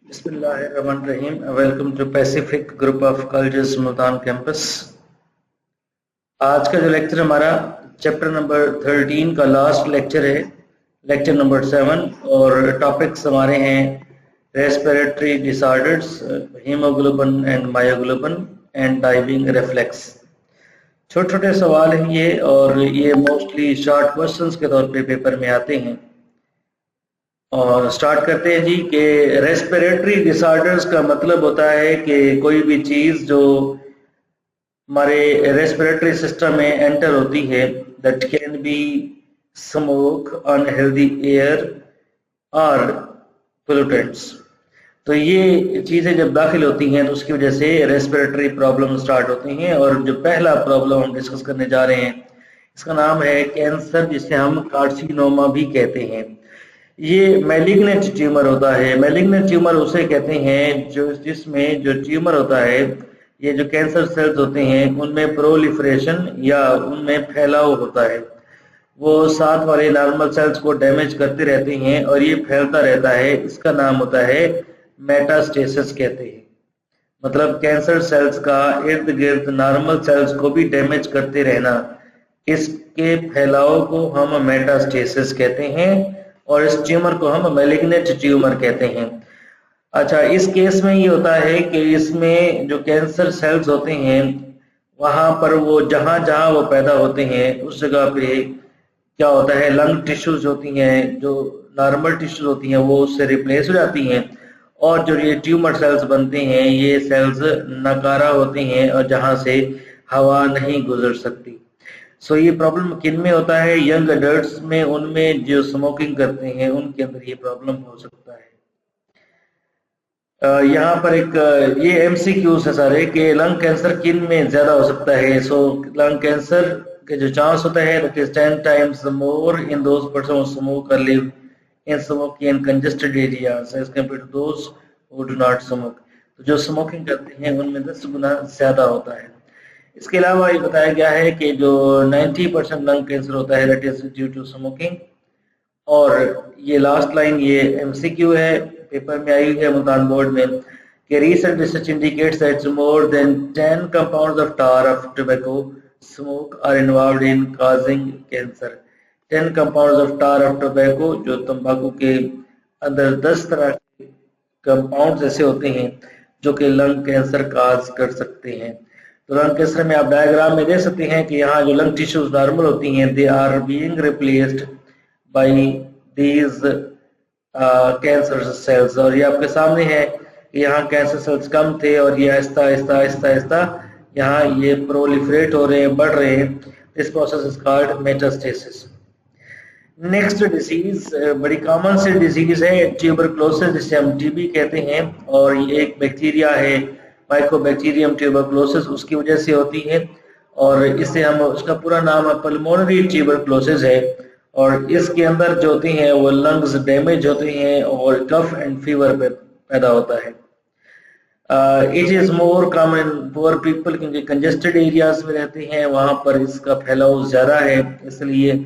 बिस्मिल्लाहिर्रहमानिर्रहीम। Welcome to Pacific group of colleges Multan campus. आज का जो लेक्चर हमारा चैप्टर नंबर 13 का लास्ट लेक्चर है, लेक्चर नंबर 7, और टॉपिक्स हमारे हैं respiratory disorders, haemoglobin and myoglobin and diving reflex. छोटे छोटे सवाल हैं ये, और ये मोस्टली शॉर्ट क्वेश्चंस के तौर पे पेपर में आते हैं। और स्टार्ट करते हैं जी कि रेस्पिरेटरी डिसऑर्डर्स का मतलब होता है कि कोई भी चीज़ जो हमारे रेस्पिरेटरी सिस्टम में एंटर होती है, that can be smoke, unhealthy air और पोल्यूटेंट्स। तो ये चीज़ें जब दाखिल होती हैं तो उसकी वजह से रेस्पिरेटरी प्रॉब्लम स्टार्ट होती हैं। और जो पहला प्रॉब्लम हम डिस्कस करने जा रहे हैं, इसका नाम है कैंसर, जिसे हम कार्सिनोमा भी कहते हैं। ये मैलिग्नेंट ट्यूमर होता है। मैलिग्नेंट ट्यूमर उसे कहते हैं जो जिसमें जो ट्यूमर होता है, ये जो कैंसर सेल्स होते हैं उनमें प्रोलिफरेशन या उनमें फैलाव होता है। वो साथ वाले नॉर्मल सेल्स को डैमेज करते रहते हैं और ये फैलता रहता है। इसका नाम होता है मेटास्टेसिस कहते हैं। मतलब कैंसर सेल्स का इर्द गिर्द नॉर्मल सेल्स को भी डैमेज करते रहना, इसके फैलाव को हम मेटास्टेसिस कहते हैं और इस ट्यूमर को हम मैलिग्नेंट ट्यूमर कहते हैं। अच्छा, इस केस में ये होता है कि इसमें जो कैंसर सेल्स होते हैं वहाँ पर वो जहाँ जहाँ वो पैदा होते हैं उस जगह पे क्या होता है, लंग टिश्यूज होती हैं, जो नॉर्मल टिश्यूज होती हैं वो उससे रिप्लेस हो जाती हैं, और जो ये ट्यूमर सेल्स बनते हैं ये सेल्स नकारा होते हैं और जहाँ से हवा नहीं गुजर सकती। सो ये प्रॉब्लम किन में होता है? यंग अडल्ट्स में, उनमें जो स्मोकिंग करते हैं उनके अंदर ये प्रॉब्लम हो सकता है। यहाँ पर एक ये एमसीक्यूज है सारे कि लंग कैंसर किन में ज्यादा हो सकता है। सो लंग कैंसर के जो चांस होता है that is 10 times more in those person who smoke और live in smoking in congested areas as compare to those who do not smoke. तो जो स्मोकिंग करते हैं उनमें 10 गुना ज्यादा होता है। इसके अलावा ये बताया गया है कि जो 90% लंग कैंसर होता है that is due to smoking. और ये लास्ट लाइन ये एमसीक्यू है, पेपर में आई है मुल्तान बोर्ड में, कि recent research indicates that more than 10 compounds of tar of tobacco smoke are involved in causing cancer। 10 compounds of tar of tobacco, जो तंबाकू के अंदर 10 तरह के कंपाउंड्स ऐसे होते हैं जो कि लंग कैंसर काज कर सकते हैं। तो लंग कैंसर में आप डायग्राम में देख सकते हैं कि यहाँ जो लंग टिश्यूज नॉर्मल होती हैं, they are being replaced by these cancer cells. और ये आपके सामने है कि यहाँ कैंसर सेल्स कम थे और ये आहिस्ता आहिस्ता आहिस्ता आहिस्ता यहाँ ये प्रोलिफरेट हो रहे हैं, बढ़ रहे हैं। This process is called metastasis. Next disease बड़ी कॉमन सी डिजीज है ट्यूबरक्लोसिस, जिसे हम टीबी कहते हैं, और ये एक बैक्टीरिया है माइकोबैक्टीरियम ट्यूबरक्लोसिस, उसकी वजह से होती है। और इससे हम, उसका पूरा नाम पल्मोनरी ट्यूबरक्लोसिस है। और इसके अंदर जो होती हैं वो लंग्स डैमेज होते हैं और कफ एंड फीवर पैदा होता है। It is more common in poor people, क्योंकि कंजेस्टेड एरियाज में रहते हैं, वहां पर इसका फैलाव ज्यादा है, इसलिए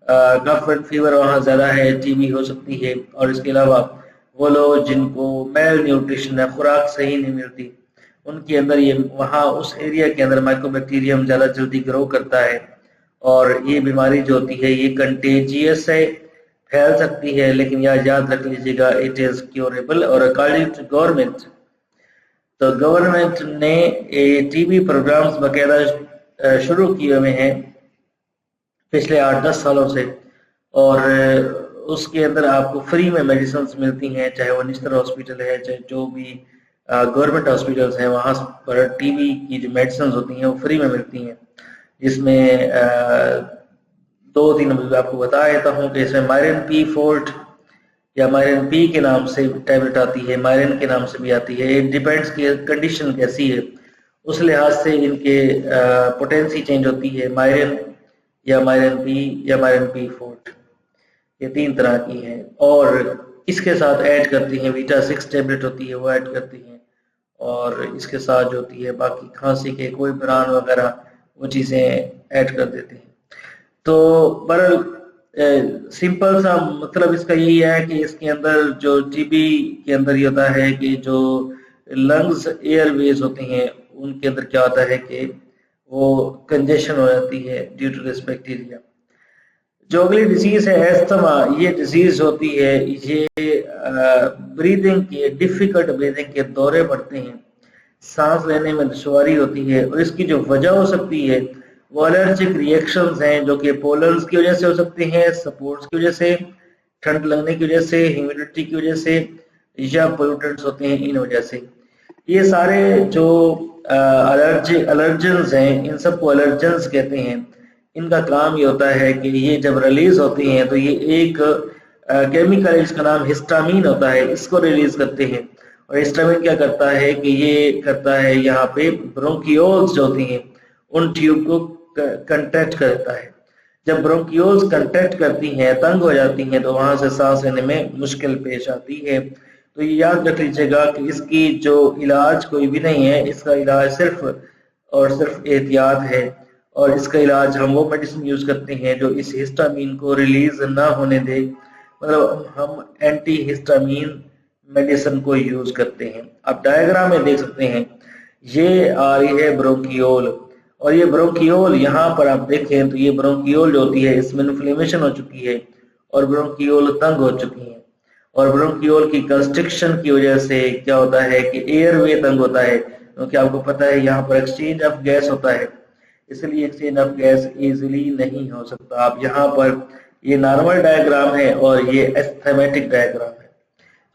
कफ एंड फीवर वहाँ ज्यादा है, टीबी हो सकती है। और इसके अलावा वो लोग जिनको मेल न्यूट्रिशन है, खुराक सही नहीं मिलती, उनके अंदर ये वहाँ उस एरिया के अंदर माइकोबैक्टीरियम ज्यादा जल्दी ग्रो करता है। और ये बीमारी जो होती है ये कंटेजियस है, फैल सकती है, लेकिन याद रख लीजिएगा इट इज क्योरेबल। और अकॉर्डिंग टू गवर्नमेंट, तो गवर्नमेंट ने टीबी प्रोग्राम्स बाकायदा शुरू किए हुए हैं पिछले 8-10 सालों से, और उसके अंदर आपको फ्री में मेडिसिन मिलती हैं, चाहे वो निश्तर हॉस्पिटल है, चाहे जो भी गवर्नमेंट हॉस्पिटल्स हैं, वहाँ पर टीबी की जो मेडिसिन होती हैं वो फ्री में मिलती हैं। जिसमें 2-3 आपको बता देता हूँ कि इसमें मायरन पी फोर्ट या मायरन पी के नाम से टैबलेट आती है, मायरन के नाम से भी आती है। इट डिपेंड्स कि कंडीशन कैसी है, उस लिहाज से इनके पोटेंसी चेंज होती है। मायरन या मायरन पी या मायरन पी फोर्ट, ये 3 तरह की हैं। और इसके साथ ऐड करती हैं बीटा 6 टैबलेट होती है, वो ऐड करती हैं। और इसके साथ जो होती है बाकी खांसी के कोई बरान वगैरह वो चीज़ें ऐड कर देते हैं। तो बहरहाल सिंपल सा मतलब इसका यही है कि इसके अंदर जो टीबी के अंदर ये होता है कि जो लंग्स एयरवेज होते हैं उनके अंदर क्या होता है कि वो कंजेशन हो जाती है ड्यू टू दिस बैक्टीरिया। जो अगली डिजीज है एस्थमा, ये डिजीज होती है, ये ब्रीदिंग के डिफिकल्ट ब्रीदिंग के दौरे पड़ते हैं, सांस लेने में दुश्वारी होती है और इसकी जो वजह हो सकती है वो एलर्जिक रिएक्शंस हैं जो कि पोलन्स की वजह से हो सकते हैं, सपोर्ट्स की वजह से, ठंड लगने की वजह से, ह्यूमिडिटी की वजह से या पोल्यूटेंट्स होते हैं इन वजह से। ये सारे जो अलर्जेंस हैं इन सबको अलर्जेंस कहते हैं। इनका काम ये होता है कि ये जब रिलीज होती हैं तो ये एक केमिकल है जिसका नाम हिस्टामीन होता है, इसको रिलीज करते हैं। और हिस्टामीन क्या करता है कि ये करता है यहाँ पे ब्रोंकियोल्स जो होती हैं उन ट्यूब को कंट्रैक्ट करता है। जब ब्रोंकियोल्स कंट्रैक्ट करती हैं, तंग हो जाती हैं, तो वहां से सांस लेने में मुश्किल पेश आती है। तो ये याद रख लीजिएगा कि इसकी जो इलाज कोई भी नहीं है, इसका इलाज सिर्फ और सिर्फ एहतियात है। और इसका इलाज हम वो मेडिसिन यूज करते हैं जो इस हिस्टामीन को रिलीज ना होने दे, मतलब हम एंटी हिस्टामीन मेडिसिन को यूज करते हैं। आप डायग्राम में देख सकते हैं, ये आ रही है ब्रोंकियोल और ये ब्रोंकियोल यहाँ पर आप देखें तो ये ब्रोंकियोल जो होती है इसमें इन्फ्लेमेशन हो चुकी है और ब्रोंकियोल तंग हो चुकी है। और ब्रोंकियोल की कंस्ट्रिक्शन की वजह से क्या होता है कि एयरवे तंग होता है, क्योंकि आपको पता है यहाँ पर एक्सचेंज ऑफ गैस होता है, इसलिए एक्सचेंज ऑफ गैस इजीली नहीं हो सकता। आप यहाँ पर ये नॉर्मल डायग्राम है और ये एस्थमेटिक डायग्राम है,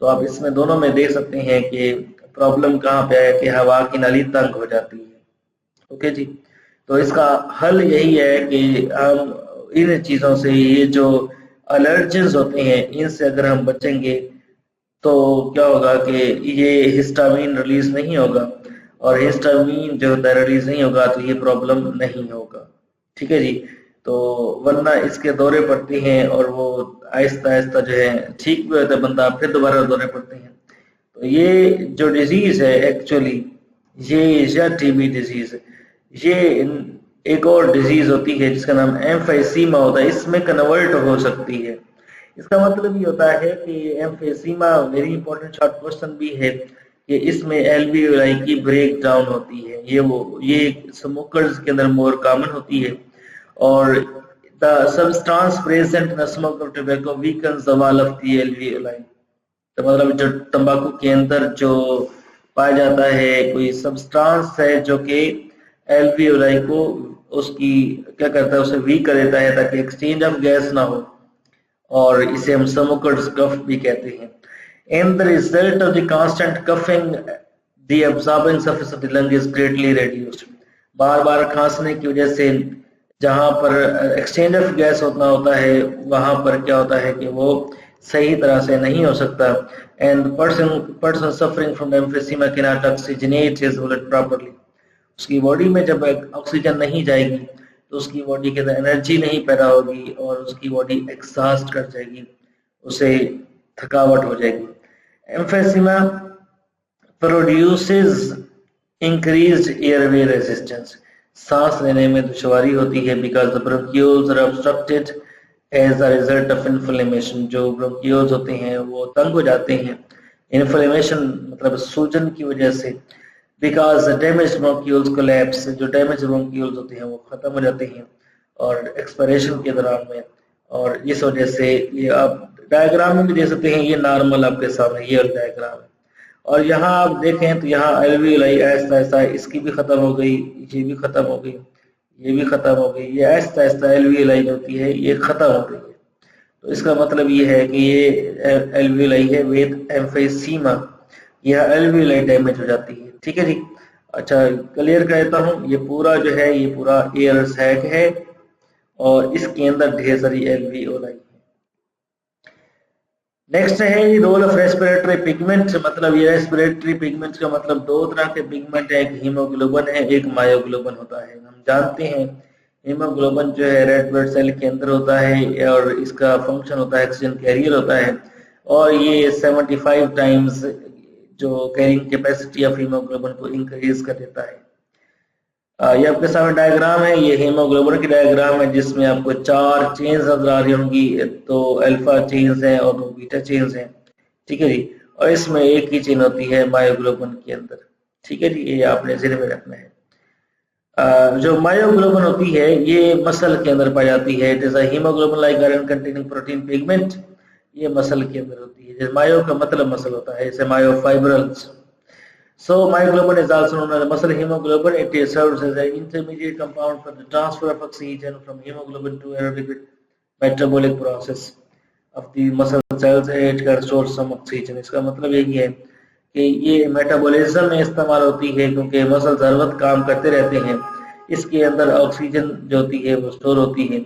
तो आप इसमें दोनों में देख सकते हैं कि प्रॉब्लम कहाँ पे है कि हवा की नाली तंग हो जाती है। ओके जी, तो इसका हल यही है कि हम इन चीज़ों से, ये जो अलर्जेंस होते हैं इनसे अगर हम बचेंगे तो क्या होगा कि ये हिस्टामीन रिलीज नहीं होगा, और हिस्टामीन जो होता है रिलीज नहीं होगा तो ये प्रॉब्लम नहीं होगा। ठीक है जी, तो वरना इसके दौरे पड़ते हैं और वो आहिस्ता आहिस्ता जो है ठीक भी होता है बंदा, फिर दोबारा दौरे पड़ते हैं। तो ये जो डिजीज है एक्चुअली ये या टीबी डिजीज, ये एक और डिजीज होती है जिसका नाम एम्फीसीमा होता है, इसमें कन्वर्ट हो सकती है। इसका मतलब ये होता है कि emphysema very important short question भी है कि इसमें एल्वियोलाई की ब्रेक डाउन होती है। ये स्मोकर्स के अंदर मोर कॉमन होती है और the substance present in smoke of tobacco weakens the wall of the alveoli. तो मतलब जो तंबाकू के अंदर जो पाया जाता है कोई सब्सटेंस है जो कि एल्वियोलाई को उसकी क्या करता है, उसे वीक कर देता है ताकि एक्सचेंज ऑफ गैस ना हो, और इसे हम स्मोकर्स कफ भी कहते हैं। In the result of the constant coughing, the absorbing surface of the lung is greatly reduced. बार बार खांसने की वजह से जहां पर एक्सचेंज ऑफ गैस होता है वहां पर क्या होता है कि वो सही तरह से नहीं हो सकता। And person suffering from emphysema cannot oxygenate his blood properly. उसकी बॉडी में जब ऑक्सीजन नहीं जाएगी तो उसकी बॉडी के अंदर एनर्जी नहीं पैदा होगी और उसकी बॉडी एग्जॉस्ट कर जाएगी, उसे थकावट हो जाएगी। Emphysema produces increased airway resistance, सांस लेने में दुश्वारी होती है because the bronchioles are obstructed as a result of inflammation. जो ब्रोंकियोल्स होते हैं वो तंग हो जाते हैं, इन्फ्लेमेशन मतलब सूजन की वजह से, बिकॉज डैमेज ब्रोंकियोल्स कोलैप्स, जो डैमेज ब्रोंकियोल्स होते हैं वो खत्म हो जाते हैं और एक्सपायरेशन के दौरान में, और इस वजह से ये आप डायग्राम में भी देख सकते हैं, ये नॉर्मल आपके सामने ये डायग्राम है। और यहाँ आप देखें तो यहाँ एल्वियोलाई आहिस्ता आहिस्ता इसकी भी खत्म हो गई, ये भी खत्म हो गई, ये भी खत्म हो गई, ये आहिस्ता आहिस्ता एल्वियोलाई होती है ये खत्म हो गई है। तो इसका मतलब ये है कि ये एल्वियोलाई है विद एम्फीसीमा, यह एल्वियोलाई डैमेज हो जाती है। ठीक है जी, अच्छा क्लियर कर देता हूँ, ये पूरा जो है ये पूरा एयर सैक है और इसके अंदर ढेर सारी एल्वियोलाई। नेक्स्ट है रोल ऑफ रेस्पिरेटरी पिगमेंट, मतलब ये रेस्पिरेटरी पिगमेंट का मतलब दो तरह के पिगमेंट है, एक हीमोग्लोबिन है एक मायोग्लोबिन होता है। हम जानते हैं हीमोग्लोबिन जो है रेड ब्लड सेल के अंदर होता है और इसका फंक्शन होता है ऑक्सीजन कैरियर होता है, और ये 75 टाइम्स जो कैरिंग कैपेसिटी ऑफ हीमोग्लोबिन को इंक्रीज कर देता है। ये आपके सामने डायग्राम है, ये हीमोग्लोबिन की डायग्राम है जिसमें आपको 4 चेन्स नजर आ रही होंगी। तो अल्फा चेन्स हैं और 2 बीटा चेन्स हैं, ठीक है जी। और इसमें एक ही चेन होती है मायोग्लोबिन के अंदर, ठीक है जी। ये आपने ज़हन में रखना है। जो मायोग्लोबिन होती है ये मसल के अंदर पाई जाती है। It is a haemoglobin like iron containing protein pigment. ये मसल के अंदर होती है। जैसे मायो का मतलब मसल होता है, जैसे myofibrils. So myoglobin is also known as muscle hemoglobin. It serves as an intermediate compound for the transfer of oxygen from hemoglobin to aerobic metabolic process of the muscle cells. It can store some oxygen. इसका मतलब यही है कि ये metabolism में इस्तेमाल होती है क्योंकि मसल्स हर वक्त काम करते रहते हैं। इसके अंदर ऑक्सीजन जो होती है वो स्टोर होती है।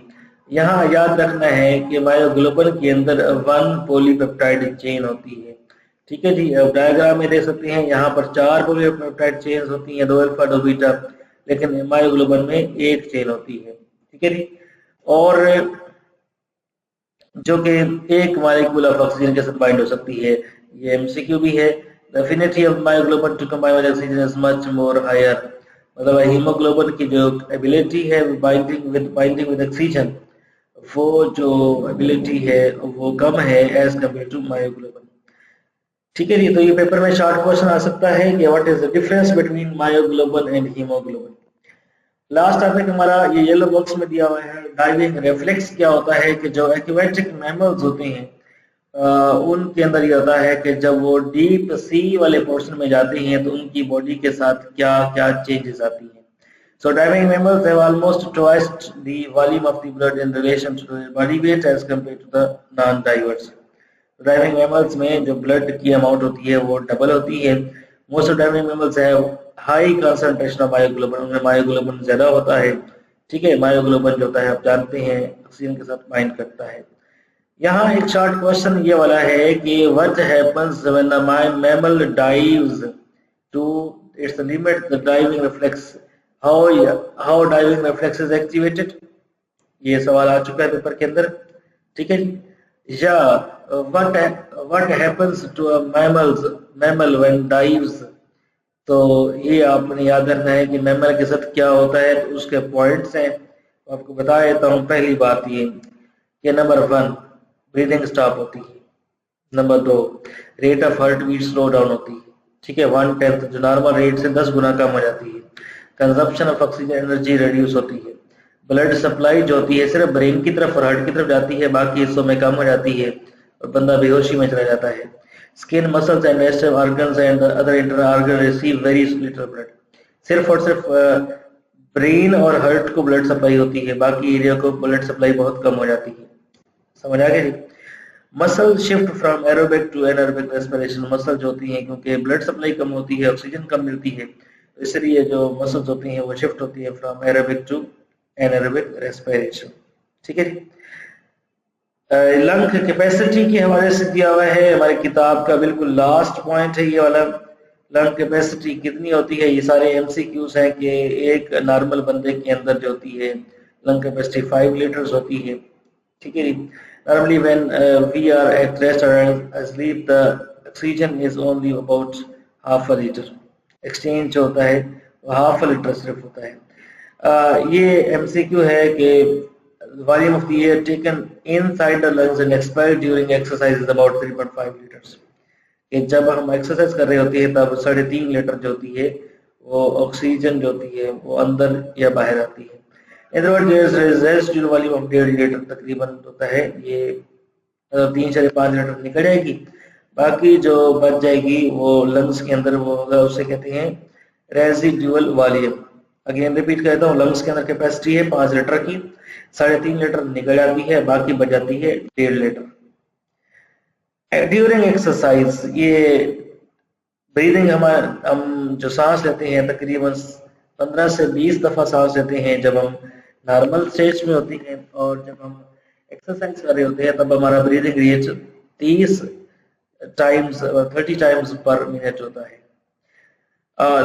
यहाँ याद रखना है कि मायोग्लोबिन के अंदर 1 पॉलीपेप्टाइड चेन होती है, ठीक है जी। अब डायग्राम में देख सकते हैं यहाँ पर 4 पॉलीपेप्टाइड चेन्स होती हैं, 2 अल्फा 2 बीटा, लेकिन मायोग्लोबिन में एक चेन होती है, ठीक है जी। और जो कि एक मॉलिक्यूल ऑफ ऑक्सीजन के साथ बाइंड हो सकती है। ये एमसीक्यू भी है। The affinity of myoglobin to combine with oxygen is much more higher. मतलब हीमोग्लोबिन की जो एबिलिटी है बाइंडिंग विद ऑक्सीजन, वो जो एबिलिटी है वो कम है एज कम्पेयर टू मायोग्लोबिन, ठीक है जी। तो ये पेपर में शॉर्ट क्वेश्चन आ सकता है कि what is the difference between myoglobin and haemoglobin. Last topic हमारा ये येलो बॉक्स में दिया हुआ है, डाइविंग रिफ्लेक्स। क्या होता है कि जो एक्वेटिक मैमल्स होते हैं उनके अंदर ये होता है कि जब वो डीप सी वाले पोर्शन में जाते हैं तो उनकी बॉडी के साथ क्या क्या चेंजेस आती हैं। So diving mammals have almost twice the volume of the blood in relation to their body weight as compare to the non divers. Diving mammals में जो ब्लड की अमाउंट होती है वो डबल होती है। Most of diving mammals have high concentration of myoglobin, उनमें myoglobin ज्यादा होता है, ठीक है। मायोग्लोबिन जो होता है आप जानते हैं ऑक्सीजन के साथ बाइंड करता है। यहाँ एक शॉर्ट क्वेश्चन ये वाला है कि what happens when a mammal dives to its limit the diving reflex, how diving reflex is activated. ये सवाल आ चुका है पेपर के अंदर, ठीक है जी। या what happens to a mammal when dives। तो ये आपने याद रखना है कि मैमल के साथ क्या होता है। तो उसके पॉइंट्स हैं, तो आपको बता देता हूँ। पहली बात ये कि नंबर 1 ब्रीदिंग स्टॉप होती है। Number 2 rate of heart beat slow down होती है, ठीक है। 1/10 जो नॉर्मल रेट से 10 गुना कम हो जाती है। Consumption of oxygen energy reduce होती है। ब्लड सप्लाई जो होती है सिर्फ ब्रेन की तरफ और हार्ट की तरफ जाती है, बाकी हिस्सों में कम हो जाती है और बंदा बेहोशी में चला जाता है। Skin muscles and digestive organs and other internal organ receive very little blood. सिर्फ और सिर्फ ब्रेन और हार्ट को ब्लड सप्लाई होती है, बाकी एरिया को ब्लड सप्लाई बहुत कम हो जाती है। समझ आ गया जी। Muscle shift from aerobic to anaerobic respiration. Muscle जो होती है क्योंकि ब्लड सप्लाई कम होती है, ऑक्सीजन कम मिलती है, तो इसलिए जो मसल्स होती हैं वो शिफ्ट होती है from aerobic to anaerobic respiration, ठीक है जी। लंग कैपेसिटी के हवाले से दिया हुआ है हमारी किताब का बिल्कुल लास्ट पॉइंट है ये वाला। लंग कैपेसिटी कितनी होती है, ये सारे एमसीक्यूज हैं कि एक नॉर्मल बंदे के अंदर जो होती है लंग कैपेसिटी 5 लीटर्स होती है, ठीक है जी। Normally when we are at rest और sleep the oxygen is only about half a litre. Exchange जो होता है वो हाफ अ लीटर सिर्फ होता है। ये एमसीक्यू है कि volume of the air taken inside the lungs and expelled during exercise is about 3.5 liters। कि जब हम एक्सरसाइज कर रहे होते हैं तब 3.5 लीटर जो होती है वो ऑक्सीजन जो होती है वो अंदर या बाहर आती है। In other words, there is residual volume of 1.5 litre तकरीबन होता है। ये 3-5 लीटर निकल जाएगी, बाकी जो बच जाएगी वो लंग्स के अंदर वो होगा, उसे कहते हैं रेजिडुअल वॉल्यूम। अगेन रिपीट करता हूँ, लंग्स के अंदर कैपेसिटी है 5 लीटर की, 3.5 लीटर निकल जाती है, बाकी बच जाती है 1.5 लीटर। ड्यूरिंग एक्सरसाइज ये ब्रीदिंग हम जो सांस लेते हैं तकरीबन 15 से 20 दफा सांस लेते हैं जब हम नॉर्मल स्टेज में होते हैं, और जब हम एक्सरसाइज कर रहे होते हैं तब हमारा ब्रीदिंग रेट 30 टाइम्स पर मिनट होता है।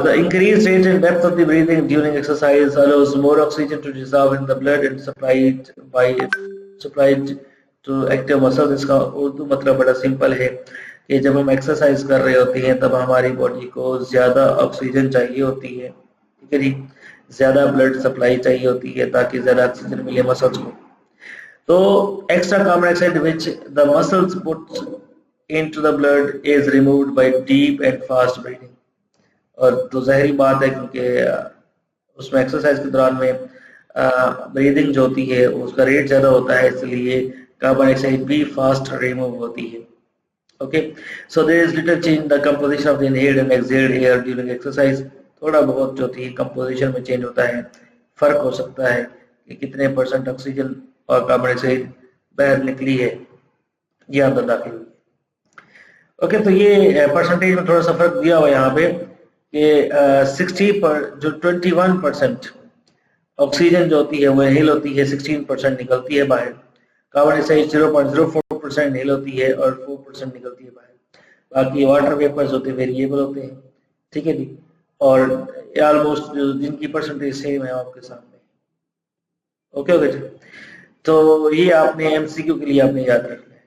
The increased rate and depth of the breathing during exercise allows more oxygen to dissolve in the blood and supplied to active muscles। इसका उर्दू मतलब बड़ा सिंपल है कि जब हम एक्सरसाइज कर रहे होते हैं तब हमारी बॉडी को ज्यादा ऑक्सीजन चाहिए होती है, ठीक है जी। ज्यादा ब्लड सप्लाई चाहिए होती है ताकि ज्यादा ऑक्सीजन मिले मसल्स को। तो extra carbon dioxide which the muscles put into the blood is removed by deep and fast breathing. और तो ज़ाहिर बात है क्योंकि उसमें एक्सरसाइज के दौरान में ब्रीदिंग जो होती है उसका रेट ज़्यादा होता है, इसलिए कार्बन डाइऑक्साइड भी फास्ट रिमूव होती है। Okay, so there is little change in the composition of the inhaled and exhaled air during exercise. थोड़ा बहुत जो होती है कंपोजिशन में चेंज होता है, फर्क हो सकता है कि कितने % ऑक्सीजन और कार्बन डाइऑक्साइड बाहर निकली है या अंदर दाखिल हुई है। ओके, तो ये परसेंटेज में थोड़ा सा फर्क दिया हुआ यहाँ पे कि 60 पर जो 21% ऑक्सीजन जो होती है वो इनहेल होती है, 16% निकलती है बाहर। कार्बन डाइऑक्साइड 0.04% इनहेल होती है और 4% निकलती है बाहर। बाकी वाटर वेपर्स होते हैं, वेरिएबल होते हैं, ठीक है जी। और ऑलमोस्ट जिनकी परसेंटेज सेम है आपके सामने। ओके ओके जी, तो ये आपने एमसीक्यू के लिए आपने याद रखना है।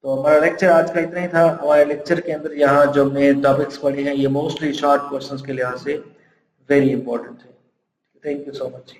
तो हमारा लेक्चर आज का इतना ही था। हमारे लेक्चर के अंदर यहाँ जो हमने टॉपिक्स पढ़े हैं ये मोस्टली शॉर्ट क्वेश्चंस के लिहाज से वेरी इंपॉर्टेंट है। Thank you so much.